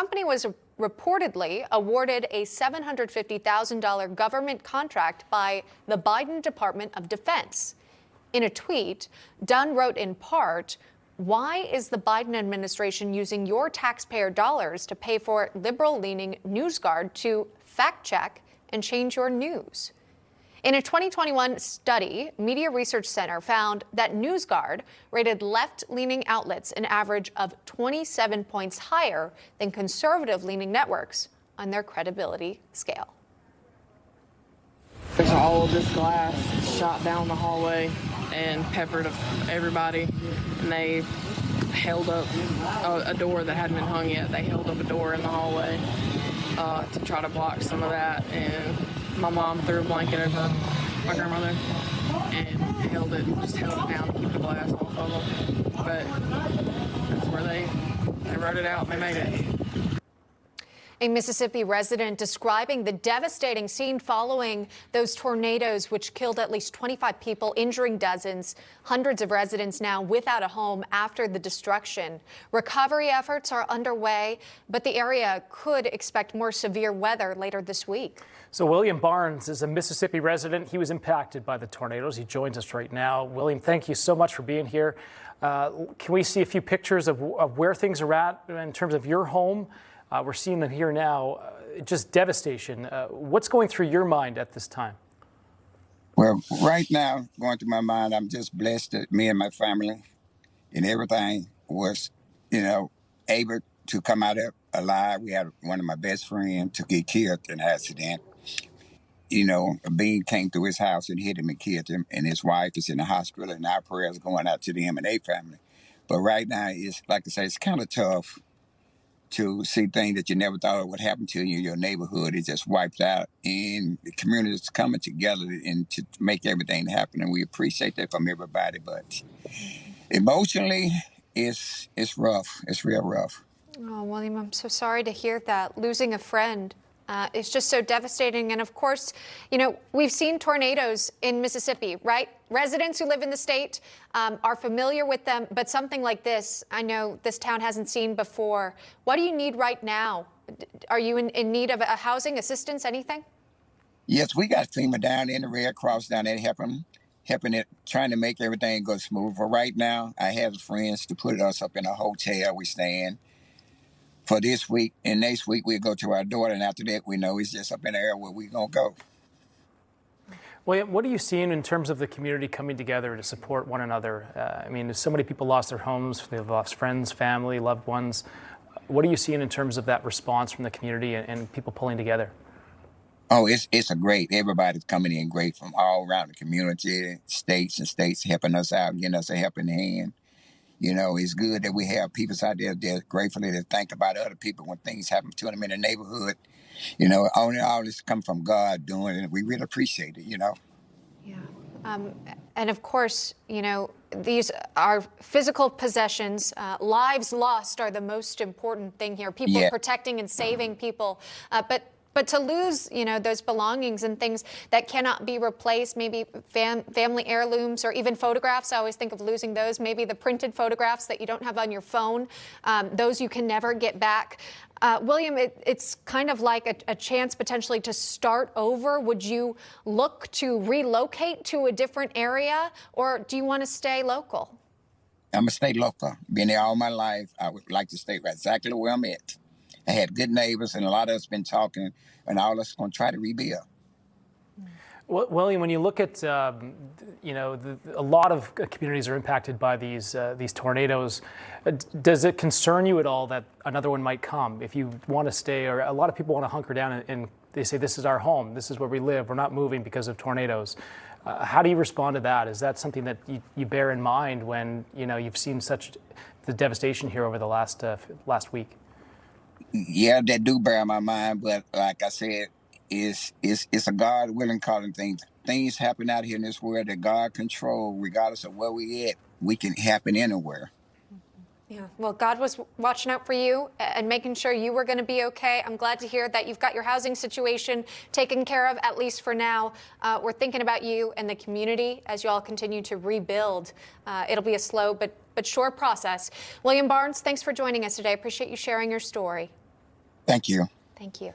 company was reportedly awarded a $750,000 government contract by the Biden Department of Defense. In a tweet, Dunn wrote in part, "Why is the Biden administration using your taxpayer dollars to pay for liberal-leaning NewsGuard to fact-check and change your news?" In a 2021 study, Media Research Center found that NewsGuard rated left-leaning outlets an average of 27 points higher than conservative-leaning networks on their credibility scale. There's all of this glass shot down the hallway and peppered everybody, and they held up a door that hadn't been hung yet. They held up a door in the hallway to try to block some of that, and my mom threw a blanket over my grandmother and held it down to keep the glass off of them. But that's where they wrote it out and they made it. A Mississippi resident describing the devastating scene following those tornadoes, which killed at least 25 people, injuring dozens. Hundreds of residents now without a home after the destruction. Recovery efforts are underway, but the area could expect more severe weather later this week. So William Barnes is a Mississippi resident. He was impacted by the tornadoes. He joins us right now. William, thank you so much for being here. Can we see a few pictures of where things are at in terms of your home? We're seeing them here now. Just devastation. What's going through your mind at this time? Well, right now, going through my mind, I'm just blessed that me and my family and everything was, able to come out of alive. We had one of my best friends to get killed in an accident. A beam came through his house and hit him and killed him, and his wife is in the hospital, and our prayers going out to them and their family. But right now, it's like I say, it's kind of tough to see things that you never thought would happen to you in your neighborhood. It just wiped out, and the community is coming together and to make everything happen, and we appreciate that from everybody. But emotionally, it's rough. It's real rough. Oh, William, I'm so sorry to hear that. Losing a friend is just so devastating. And of course, we've seen tornadoes in Mississippi, right? Residents who live in the state are familiar with them, but something like this, I know this town hasn't seen before. What do you need right now? Are you in need of a housing assistance, anything? Yes, we got FEMA down there and the Red Cross down there helping it, trying to make everything go smooth. For right now, I have friends to put us up in a hotel we staying for this week, and next week we'll go to our daughter, and after that we know it's just up in the air where we're going to go. William, what are you seeing in terms of the community coming together to support one another? So many people lost their homes, they've lost friends, family, loved ones. What are you seeing in terms of that response from the community and people pulling together? Oh, it's a great, everybody's coming in great from all around the community, states helping us out, getting us a helping hand. It's good that we have people out there that gratefully to think about other people when things happen to them in the neighborhood. All this come from God doing it, and we really appreciate it, Yeah. And of course, these are physical possessions. Lives lost are the most important thing here. People protecting and saving people. But to lose, those belongings and things that cannot be replaced, maybe family heirlooms or even photographs. I always think of losing those, maybe the printed photographs that you don't have on your phone. Those you can never get back. William, it's kind of like a chance potentially to start over. Would you look to relocate to a different area, or do you want to stay local? I'm going to stay local. Been there all my life. I would like to stay right exactly where I'm at. I had good neighbors, and a lot of us been talking, and all of us going to try to rebuild. Well, William, when you look at, a lot of communities are impacted by these tornadoes. Does it concern you at all that another one might come? If you want to stay, or a lot of people want to hunker down and they say, this is our home, this is where we live, we're not moving because of tornadoes. How do you respond to that? Is that something that you bear in mind when, you've seen such the devastation here over the last week? Yeah, that do bear in my mind, but like I said, it's a God willing calling things. Things happen out here in this world that God control, regardless of where we at. We can happen anywhere. Yeah, well, God was watching out for you and making sure you were going to be okay. I'm glad to hear that you've got your housing situation taken care of, at least for now. We're thinking about you and the community as you all continue to rebuild. It'll be a slow but sure process. William Barnes, thanks for joining us today. I appreciate you sharing your story. Thank you. Thank you.